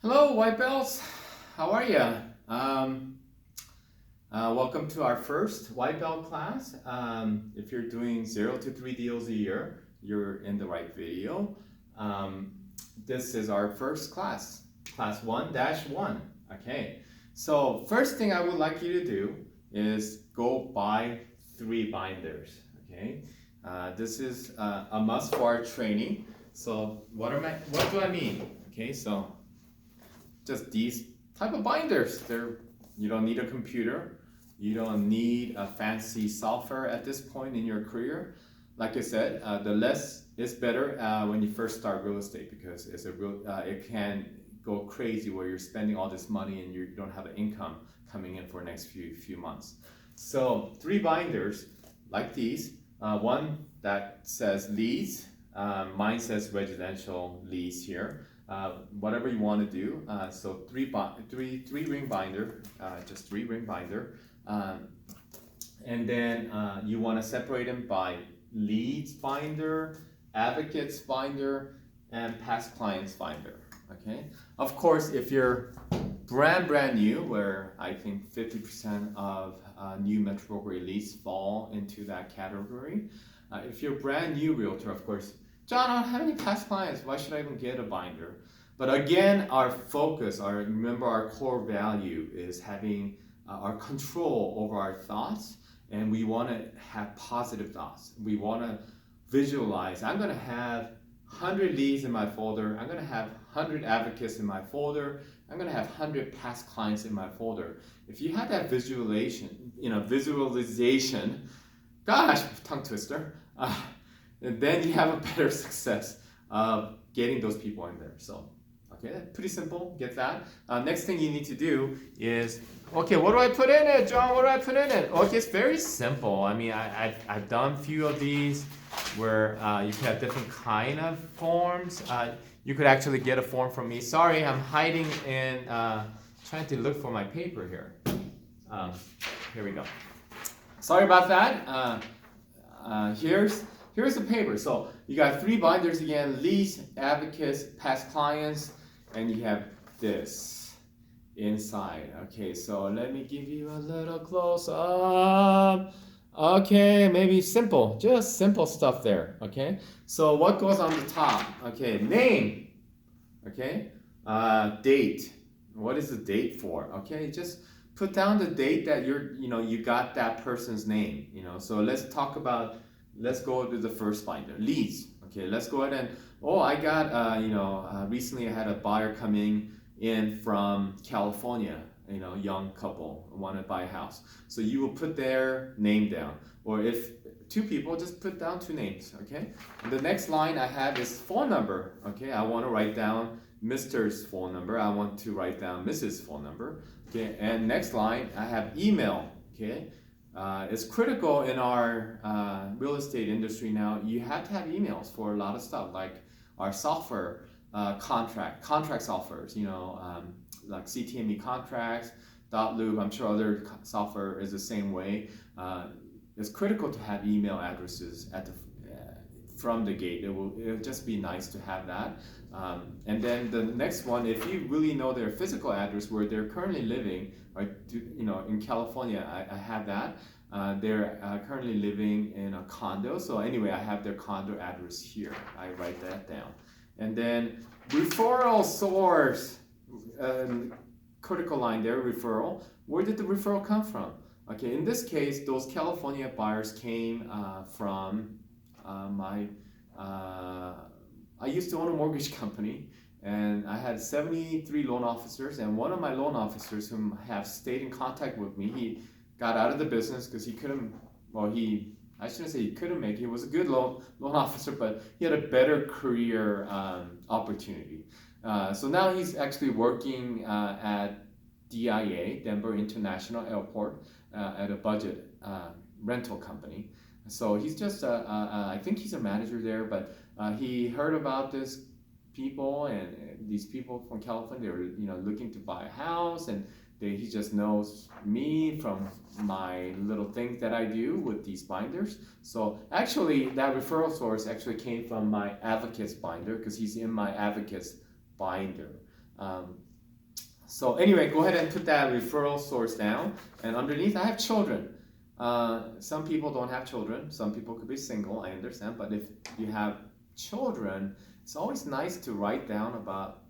Hello, white belts. How are you? Welcome to our first white belt class. If you're doing 0 to 3 deals a year, you're in the right video. This is our first class, class 1-1. Okay, so first thing I would like you to do is go buy 3 binders. Okay, this is a must for our training. So what do I mean? Okay, so just these type of binders. You don't need a computer. You don't need a fancy software at this point in your career. Like I said, the less is better when you first start real estate, because it can go crazy where you're spending all this money and you don't have an income coming in for the next few months. So 3 binders like these. One that says leads. Mine says residential leads here. Whatever you want to do. So three ring binder, just 3 ring binder, and then you want to separate them by leads binder, advocates binder, and past clients binder. Okay. Of course, if you're brand new, where I think 50% of new metro broker leads fall into that category. If you're brand new realtor, of course, John, I don't have any past clients. Why should I even get a binder? But again, our focus, remember our core value is having our control over our thoughts, and we want to have positive thoughts. We want to visualize. I'm going to have 100 leads in my folder. I'm going to have 100 advocates in my folder. I'm going to have 100 past clients in my folder. If you have that visualization, gosh, tongue twister. And then you have a better success of getting those people in there. So, okay, pretty simple, get that. Next thing you need to do is, okay, what do I put in it, John? What do I put in it? Okay, it's very simple. I mean, I've done a few of these where you can have different kind of forms. You could actually get a form from me. Sorry, I'm hiding in, trying to look for my paper here. Here we go. Sorry about that. Here's the paper. So you got 3 binders again: leads, advocates, past clients, and you have this inside. Okay, so let me give you a little close up. Okay, maybe just simple stuff there. Okay, so what goes on the top? Okay, name. Okay, date. What is the date for? Okay, just put down the date that you got that person's name. So let's go to the first binder, leads. Okay, let's go ahead and, I got, recently I had a buyer coming in from California, young couple, wanted to buy a house. So you will put their name down, or if 2 people, just put down 2 names, okay? And the next line I have is phone number, okay? I want to write down Mr.'s phone number. I want to write down Mrs.'s phone number, okay? And next line, I have email, okay? It's critical in our real estate industry now. You have to have emails for a lot of stuff, like our software contract softwares, like CTME contracts, .loop. I'm sure other software is the same way. It's critical to have email addresses from the gate. It'll just be nice to have that. And then the next one, if you really know their physical address where they're currently living, in California, I have that. They're currently living in a condo. So anyway, I have their condo address here. I write that down. And then referral source, critical line there, referral. Where did the referral come from? Okay, in this case, those California buyers came from I used to own a mortgage company, and I had 73 loan officers, and one of my loan officers whom have stayed in contact with me, he got out of the business because he couldn't, I shouldn't say he couldn't make it. He was a good loan officer, but he had a better career opportunity. So now he's actually working at DIA, Denver International Airport, at a budget rental company. So he's just, I think he's a manager there, but he heard about this people, and these people from California, they were looking to buy a house, and he just knows me from my little things that I do with these binders. So actually that referral source actually came from my advocates binder, because he's in my advocates binder. So anyway, go ahead and put that referral source down. And underneath, I have children. Some people don't have children. Some people could be single, I understand. But if you have children, it's always nice to write down about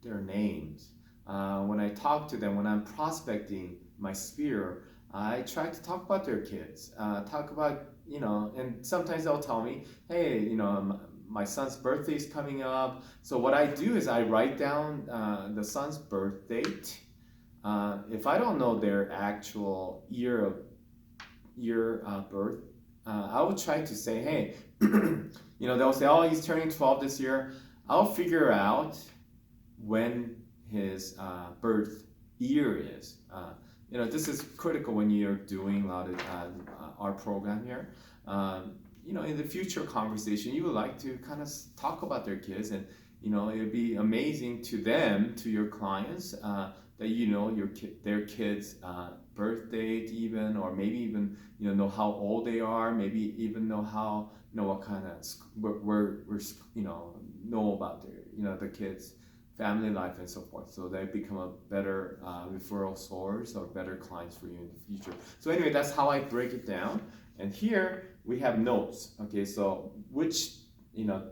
their names. When I talk to them, when I'm prospecting my sphere, I try to talk about their kids. Talk about, and sometimes they'll tell me, hey, my son's birthday is coming up. So what I do is I write down the son's birth date. If I don't know their actual year of birth, I will try to say, hey, they'll say, oh, he's turning 12 this year. I'll figure out when his birth year is. This is critical when you're doing a lot of our program here. In the future conversation, you would like to kind of talk about their kids, and it would be amazing to them, to your clients, that their kids' birth date even, or maybe even know how old they are, maybe even know how what kind of we're know about their the kids' family life and so forth, so they become a better referral source or better clients for you in the future. So anyway, that's how I break it down. And here we have notes. Okay, so which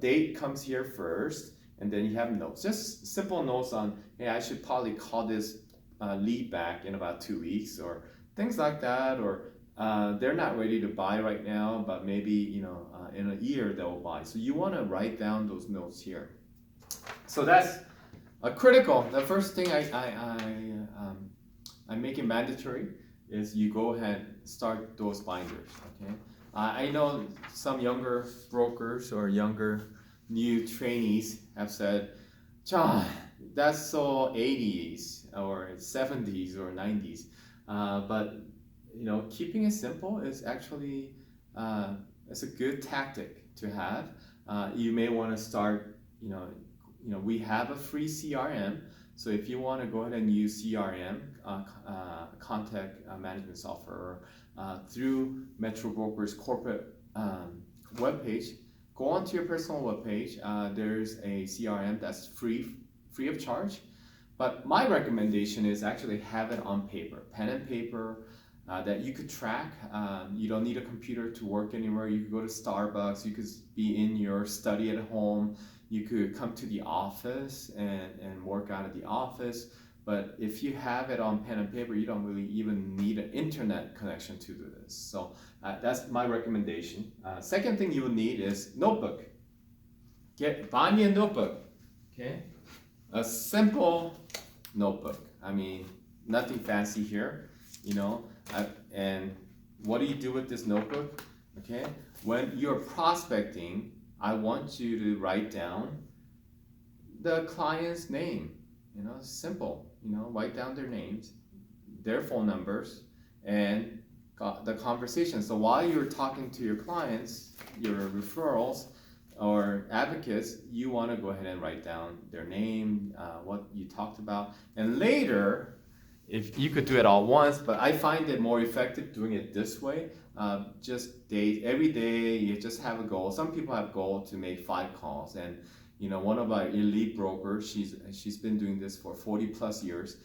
date comes here first, and then you have notes, just simple notes on, hey, I should probably call this lead back in about 2 weeks, or things like that, or they're not ready to buy right now, but maybe in a year they'll buy. So you want to write down those notes here. So that's critical. The first thing I'm making mandatory is you go ahead and start those binders. Okay, I know some younger brokers or younger new trainees have said, John, that's so 80s or 70s or 90s, but keeping it simple is actually it's a good tactic to have. You may want to start, we have a free CRM. So if you want to go ahead and use CRM, contact management software, through Metro Broker's corporate webpage, go onto your personal webpage. There's a CRM that's free of charge. But my recommendation is actually have it on paper, pen and paper, that you could track. You don't need a computer to work anywhere. You could go to Starbucks. You could be in your study at home. You could come to the office and work out of the office. But if you have it on pen and paper, you don't really even need an internet connection to do this. So that's my recommendation. Second thing you will need is notebook. Buy me a notebook. Okay, a simple notebook. I mean, nothing fancy here. And what do you do with this notebook? Okay, when you're prospecting, I want you to write down the client's name. Simple. Write down their names, their phone numbers, and the conversation. So while you're talking to your clients, your referrals or advocates, you want to go ahead and write down their name, what you talked about, and later, if you could do it all once, but I find it more effective doing it this way. Just every day, you just have a goal. Some people have a goal to make 5 calls, and one of our elite brokers, she's been doing this for 40 plus years.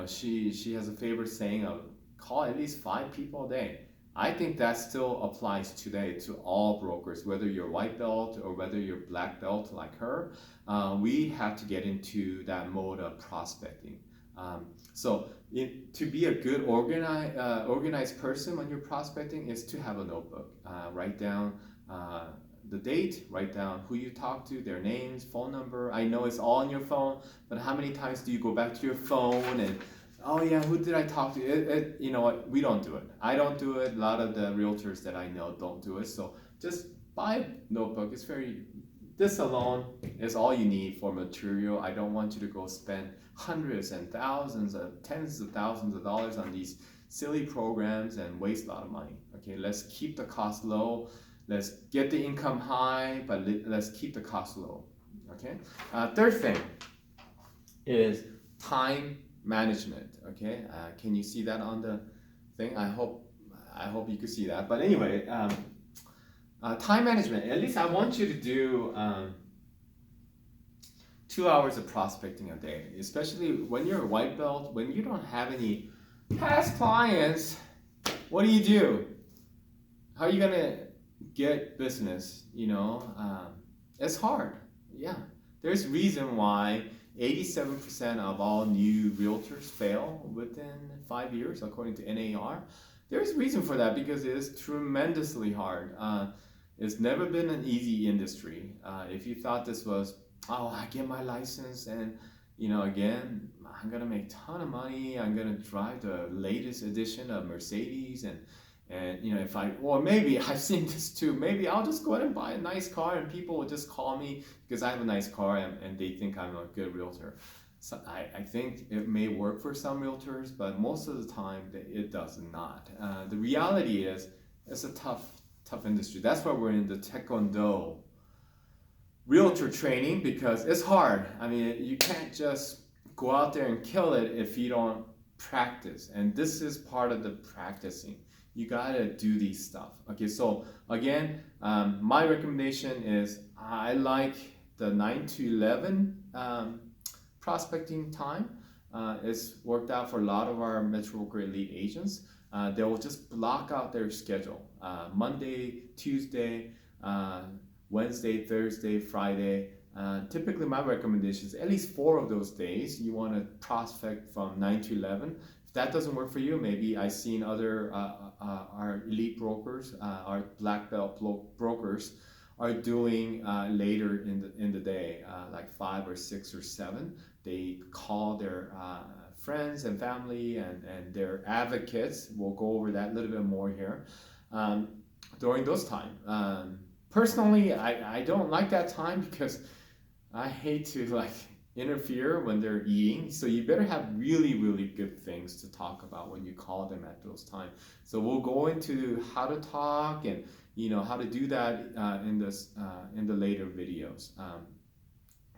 She has a favorite saying of call at least 5 people a day. I think that still applies today to all brokers, whether you're white belt or whether you're black belt like her. We have to get into that mode of prospecting. To be a good organized person when you're prospecting is to have a notebook. Write down the date, write down who you talk to, their names, phone number. I know it's all on your phone, but how many times do you go back to your phone and, oh yeah, who did I talk to? You know what, we don't do it. I don't do it. A lot of the realtors that I know don't do it. So just buy a notebook. This alone is all you need for material. I don't want you to go spend hundreds and thousands of tens of thousands of dollars on these silly programs and waste a lot of money. Okay, let's keep the cost low. Let's get the income high, but let's keep the cost low. Okay. Third thing is time management. Okay. Can you see that on the thing? I hope you could see that. But anyway, time management. At least I want you to do 2 hours of prospecting a day, especially when you're a white belt, when you don't have any past clients. What do? How are you gonna get business? It's hard. Yeah, there's reason why 87% of all new realtors fail within 5 years, according to NAR. There's reason for that because it is tremendously hard. It's never been an easy industry. If you thought this was, oh, I get my license and again, I'm gonna make a ton of money. I'm gonna drive the latest edition of Mercedes and if or maybe I've seen this too. Maybe I'll just go ahead and buy a nice car and people will just call me because I have a nice car and they think I'm a good realtor. So I think it may work for some realtors, but most of the time it does not. The reality is it's a tough industry. That's why we're in the Taekwondo realtor training, because it's hard. I mean, you can't just go out there and kill it if you don't practice. And this is part of the practicing. You gotta do these stuff. Okay, so again, my recommendation is I like the 9 to 11 prospecting time. It's worked out for a lot of our Metro Broker Elite agents. They will just block out their schedule. Monday, Tuesday, Wednesday, Thursday, Friday. Typically my recommendation is at least 4 of those days you want to prospect from 9 to 11. If that doesn't work for you, maybe I've seen other our elite brokers, our black belt brokers are doing later in the day, like 5 or 6 or 7. They call their friends and family and their advocates. We'll go over that a little bit more here during those time. Personally, I don't like that time because I hate to interfere when they're eating. So you better have really, really good things to talk about when you call them at those times. So we'll go into how to talk and how to do that in the later videos.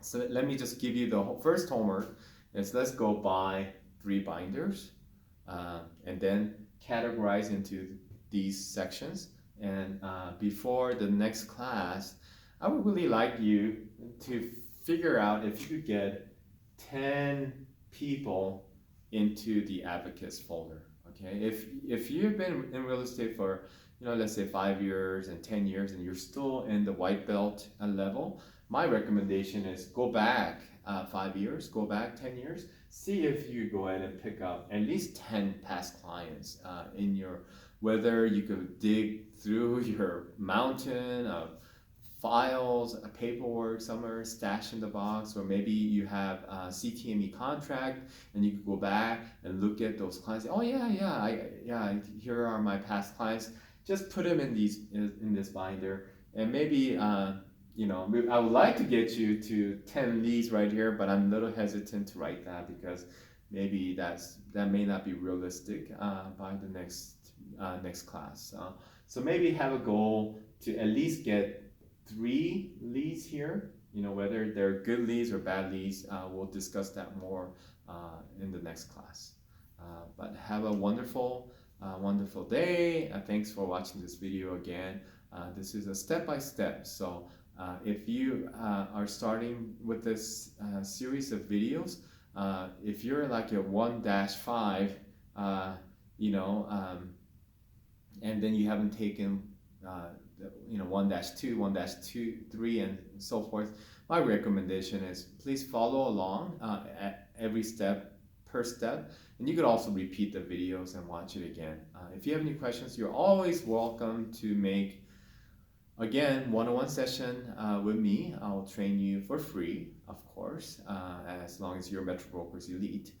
So let me just give you the first homework. Is let's go buy 3 binders and then categorize into these sections. And before the next class, I would really like you to figure out if you could get 10 people into the advocates folder. Okay, if you've been in real estate for let's say 5 years and 10 years and you're still in the white belt level, my recommendation is go back 5 years, go back 10 years, see if you go ahead and pick up at least 10 past clients in your, whether you could dig through your mountain of files, paperwork somewhere stashed in the box, or maybe you have a CTME contract and you could go back and look at those clients. Oh yeah, here are my past clients. Just put them in this binder, and maybe I would like to get you to 10 leads right here, but I'm a little hesitant to write that because maybe that may not be realistic by the next class. So maybe have a goal to at least get 3 leads here. Whether they're good leads or bad leads, we'll discuss that more in the next class. But have a wonderful day. Thanks for watching this video again. This is a step-by-step. So if you are starting with this series of videos, if you're like a 1-5, and then you haven't taken 1-2, 1-2, 3, and so forth, my recommendation is please follow along at every step per step, and you could also repeat the videos and watch it again. If you have any questions, you're always welcome to make again one-on-one session with me. I'll train you for free, of course, as long as you're Metro Brokers Elite.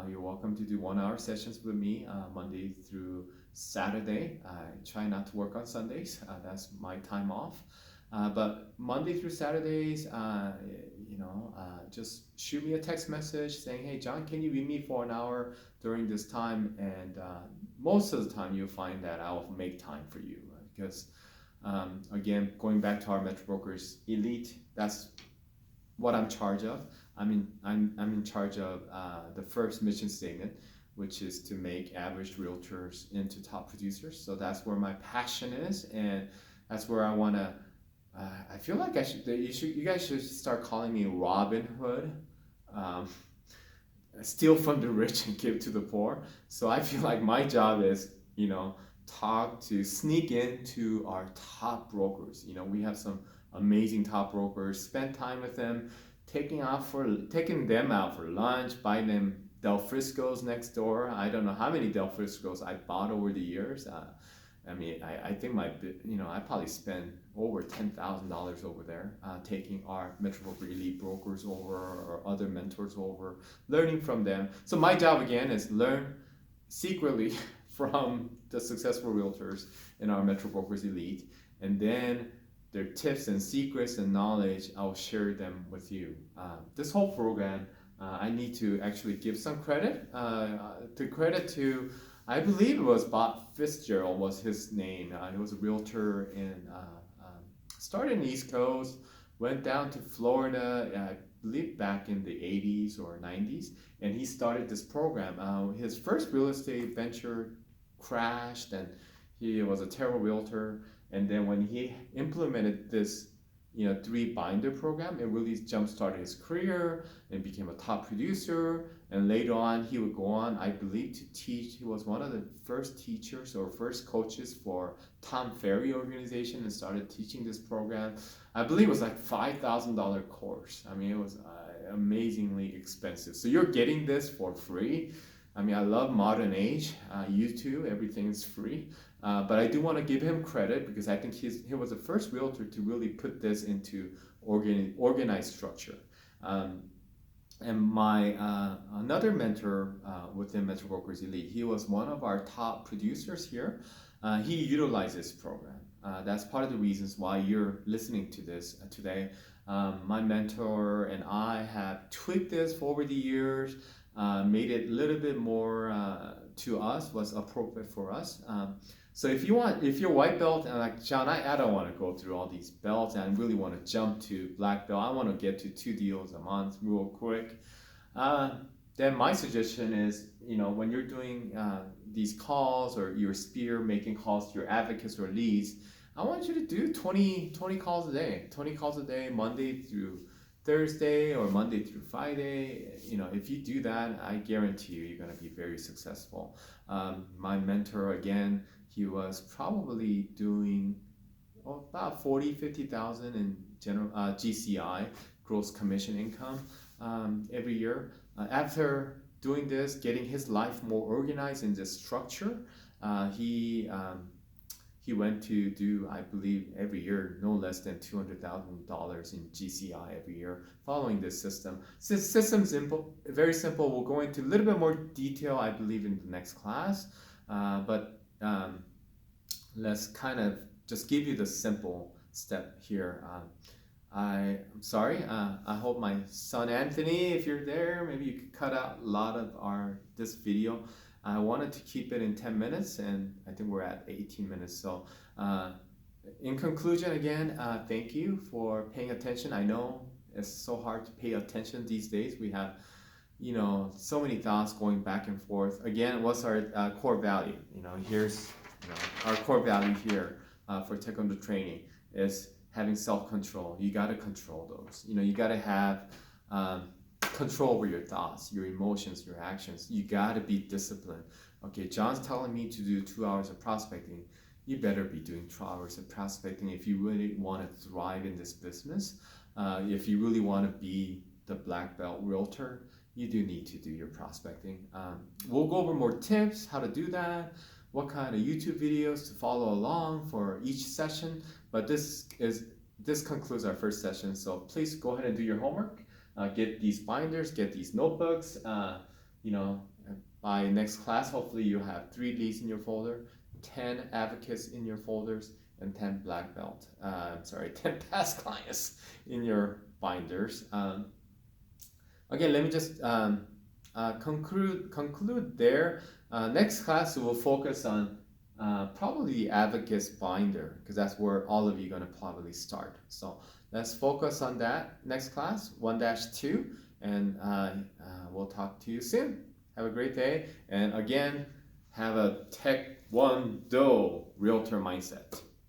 You're welcome to do 1-hour sessions with me Monday through Saturday. I try not to work on Sundays. That's my time off. But Monday through Saturdays, just shoot me a text message saying, hey, John, can you meet me for an hour during this time? And most of the time you'll find that I'll make time for you because, again, going back to our Metro Brokers Elite, that's what I'm in charge of. I'm in charge of the first mission statement, which is to make average realtors into top producers. So that's where my passion is, and that's where I want to I feel like you guys should start calling me Robin Hood. Um, Steal from the rich and give to the poor. So I feel like my job is, sneak into our top brokers. We have some amazing top brokers, spend time with them, taking them out for lunch, buy them Del Frisco's next door. I don't know how many Del Frisco's I bought over the years. I think I probably spent over $10,000 over there, taking our Metro Broker Elite brokers over or other mentors over, learning from them. So my job again is learn secretly from the successful realtors in our Metro Brokers Elite, and then their tips and secrets and knowledge, I'll share them with you. This whole program, I need to actually give some credit to I believe it was Bob Fitzgerald was his name. He was a realtor started in the East Coast, went down to Florida, I believe back in the 80s or 90s, and he started this program. His first real estate venture crashed, and he was a terrible realtor. And then when he implemented this 3-binder program, it really jump-started his career and became a top producer. And later on, he would go on, I believe, to teach. He was one of the first teachers or first coaches for Tom Ferry organization and started teaching this program. I believe it was like $5,000 course. I mean, it was amazingly expensive. So you're getting this for free. I mean, I love modern age, YouTube, everything is free. But I do want to give him credit because I think he was the first realtor to really put this into organized structure. And my another mentor within Metro Brokers Elite, he was one of our top producers here. He utilized this program. That's part of the reasons why you're listening to this today. My mentor and I have tweaked this over the years, made it a little bit more to us, what's appropriate for us. So if you're white belt and like John, I don't want to go through all these belts and I really want to jump to black belt. I want to get to 2 deals a month real quick. Then my suggestion is, when you're doing these calls or your spear making calls to your advocates or leads, I want you to do 20 calls a day, 20 calls a day, Monday through Thursday or Monday through Friday. If you do that, I guarantee you're going to be very successful. My mentor, again, he was probably doing about 50,000 in general GCI, gross commission income, every year. After doing this, getting his life more organized in this structure, he went to do, I believe, every year no less than $200,000 in GCI every year, following this system. System's simple, very simple. We'll go into a little bit more detail, I believe, in the next class. But let's kind of just give you the simple step here. I'm sorry. I hope my son Anthony, if you're there, maybe you could cut out a lot of this video. I wanted to keep it in 10 minutes, and I think we're at 18 minutes. So in conclusion, again, thank you for paying attention. I know it's so hard to pay attention these days. We have, so many thoughts going back and forth. Again, what's our core value? Here's our core value here for Taekwondo training is having self-control. You got to control those. You got to have control over your thoughts, your emotions, your actions. You got to be disciplined. Okay, John's telling me to do 2 hours of prospecting. You better be doing 2 hours of prospecting if you really want to thrive in this business. If you really want to be the black belt realtor, you do need to do your prospecting. We'll go over more tips, how to do that, what kind of YouTube videos to follow along for each session. But this concludes our first session. So please go ahead and do your homework. Get these binders, get these notebooks. By next class, hopefully you have 3 leads in your folder, 10 advocates in your folders, and 10 black belt. 10 past clients in your binders. Again, let me just conclude there. Next class, we'll focus on probably the advocates binder, because that's where all of you are going to probably start. So let's focus on that next class, 1-2, and we'll talk to you soon. Have a great day, and again, have a Taekwondo realtor mindset.